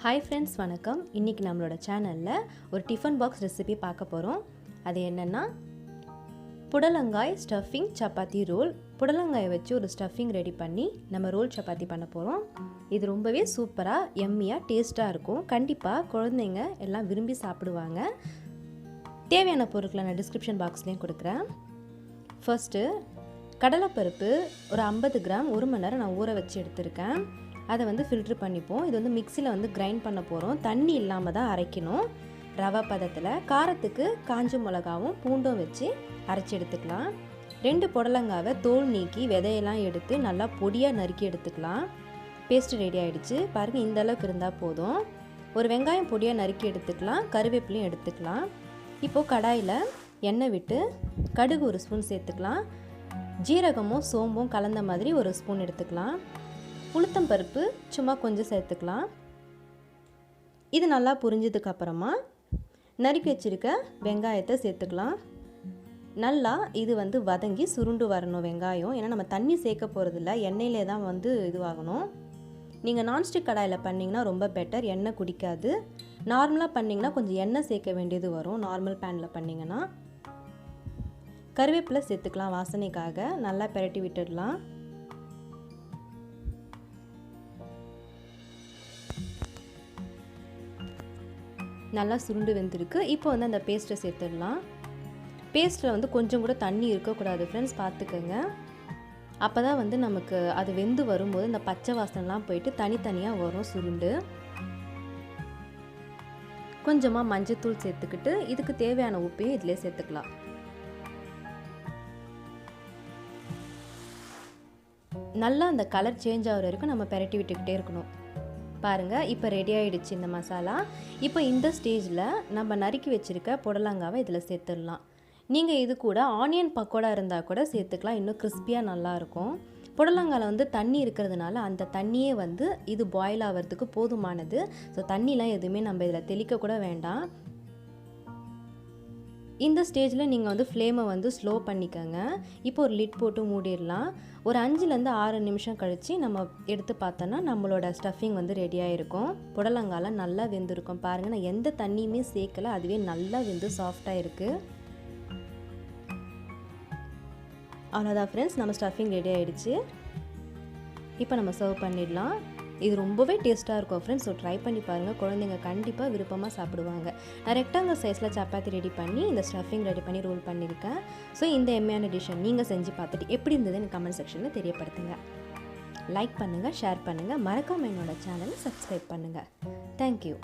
Hi friends, வணக்கம். இன்னைக்கு நம்மளோட சேனல்ல ஒரு டிஃபன் பாக்ஸ் ரெசிபி பார்க்க போறோம். அது என்னன்னா புடலங்காய் ஸ்டஃபிங் சப்பாத்தி ரோல். புடலங்காயை வச்சு ஒரு ஸ்டஃபிங் ரெடி பண்ணி நம்ம ரோல் சப்பாத்தி பண்ண போறோம். இது ரொம்பவே சூப்பரா எம்மியா டேஸ்டா இருக்கும். கண்டிப்பா குழந்தைங்க எல்லாம் விரும்பி சாப்பிடுவாங்க. தேவையான பொருட்களை நான் டிஸ்கிரிப்ஷன் பாக்ஸ்லயும் கொடுக்கிறேன். ஃபர்ஸ்ட் கடலைப்பருப்பு ஒரு 50 கிராம் 1 மணி நேரம் நான் ஊற வச்சு எடுத்துருக்கேன். அதை வந்து ஃபில்ட்ரு பண்ணிப்போம். இது வந்து மிக்சியில் கிரைண்ட் பண்ண போகிறோம். தண்ணி இல்லாமல் தான் அரைக்கணும். ரவை பதத்தில் காரத்துக்கு காஞ்ச மிளகாவும் பூண்டும் வச்சு அரைச்சி எடுத்துக்கலாம். 2 புடலங்காவை தோல் நீக்கி விதையெல்லாம் எடுத்து நல்லா பொடியாக நறுக்கி எடுத்துக்கலாம். பேஸ்ட் ரெடி ஆகிடுச்சு பாருங்கள். இந்த அளவுக்கு இருந்தால் போதும். ஒரு வெங்காயம் பொடியாக நறுக்கி எடுத்துக்கலாம். கருவேப்பிலையும் எடுத்துக்கலாம். இப்போது கடாயில் எண்ணெய் விட்டு கடுகு ஒரு ஸ்பூன் சேர்த்துக்கலாம். ஜீரகமும் சோம்பும் கலந்த மாதிரி ஒரு ஸ்பூன் எடுத்துக்கலாம். உளுத்தம் பருப்பு சும்மா கொஞ்சம் சேர்த்துக்கலாம். இது நல்லா புரிஞ்சதுக்கப்புறமா நறுக்கி வச்சுருக்க வெங்காயத்தை சேர்த்துக்கலாம். நல்லா இது வதங்கி சுருண்டு வரணும் வெங்காயம். ஏன்னா நம்ம தண்ணி சேர்க்க போகிறதில்ல, எண்ணெயிலே தான் இதுவாகணும். நீங்கள் நான்ஸ்டிக் கடாயில் பண்ணிங்கன்னா ரொம்ப பெட்டர், எண்ணெய் குடிக்காது. நார்மலாக பண்ணிங்கன்னா கொஞ்சம் எண்ணெய் சேர்க்க வேண்டியது வரும். நார்மல் பேனில் பண்ணிங்கன்னா கருவேப்பிலை சேர்த்துக்கலாம். வாசனைக்காக நல்லா பிரட்டி விட்டுடலாம். நல்லா சுருண்டு வெந்திருக்கு. இப்போ அந்த பேஸ்ட்டை சேர்த்துடலாம். பேஸ்ட்டில் கொஞ்சம் கூட தண்ணி இருக்கக்கூடாது ஃப்ரெண்ட்ஸ், பார்த்துக்கோங்க. அப்போ தான் நமக்கு அது வெந்து வரும்போது இந்த பச்சை வாசனைலாம் போயிட்டு தனித்தனியாக வரும் சுருண்டு. கொஞ்சமாக மஞ்சத்தூள் சேர்த்துக்கிட்டு இதுக்கு தேவையான உப்பையும் இதிலே சேர்த்துக்கலாம். நல்லா அந்த கலர் சேஞ்ச் ஆகிற வரைக்கும் நம்ம பிரட்டி விட்டுக்கிட்டே இருக்கணும். பாருங்கள், இப்போ ரெடி ஆகிடுச்சு இந்த மசாலா. இப்போ இந்த ஸ்டேஜில் நம்ம நறுக்கி வச்சுருக்க புடலங்காவை இதில் சேர்த்துடலாம். நீங்கள் இது கூட ஆனியன் பக்கோடா இருந்தால் கூட சேர்த்துக்கலாம், இன்னும் கிறிஸ்பியாக நல்லாயிருக்கும். புடலங்காயில் தண்ணி இருக்கிறதுனால அந்த தண்ணியே இது பாயில் ஆகிறதுக்கு போதுமானது. ஸோ தண்ணிலாம் எதுவுமே நம்ம இதில் தெளிக்க கூட வேண்டாம். இந்த ஸ்டேஜில் நீங்கள் ஃப்ளேமை ஸ்லோ பண்ணிக்கோங்க. இப்போ ஒரு லிட் போட்டு மூடிடலாம். ஒரு 5லேருந்து 6 நிமிஷம் கழித்து நம்ம எடுத்து பார்த்தோன்னா நம்மளோட ஸ்டஃபிங் ரெடியாக இருக்கும். புடலங்காலாம் நல்லா வெந்திருக்கும். பாருங்கள், நான் எந்த தண்ணியுமே சேர்க்கலை, அதுவே நல்லா வெந்து சாஃப்டாக இருக்குது. அவ்வளோதான் ஃப்ரெண்ட்ஸ், நம்ம ஸ்டஃபிங் ரெடி ஆகிடுச்சு. இப்போ நம்ம சர்வ் பண்ணிடலாம். இது ரொம்பவே டேஸ்ட்டாக இருக்கும் ஃப்ரெண்ட்ஸ். ஸோ ட்ரை பண்ணி பாருங்கள், குழந்தைங்க கண்டிப்பாக விருப்பமாக சாப்பிடுவாங்க. நான் ரெக்டாங்கிள் சைஸில் சப்பாத்தி ரெடி பண்ணி இந்த ஸ்டஃபிங் ரெடி பண்ணி ரோல் பண்ணியிருக்கேன். ஸோ இந்த எம்மையான டிஷ்ஷை நீங்கள் செஞ்சு பார்த்துட்டு எப்படி இருந்ததுன்னு கமெண்ட் செக்ஷனில் தெரியப்படுத்துங்க. லைக் பண்ணுங்கள், ஷேர் பண்ணுங்கள், மறக்காமல் என்னோட சேனலை சப்ஸ்கிரைப் பண்ணுங்கள். தேங்க்யூ.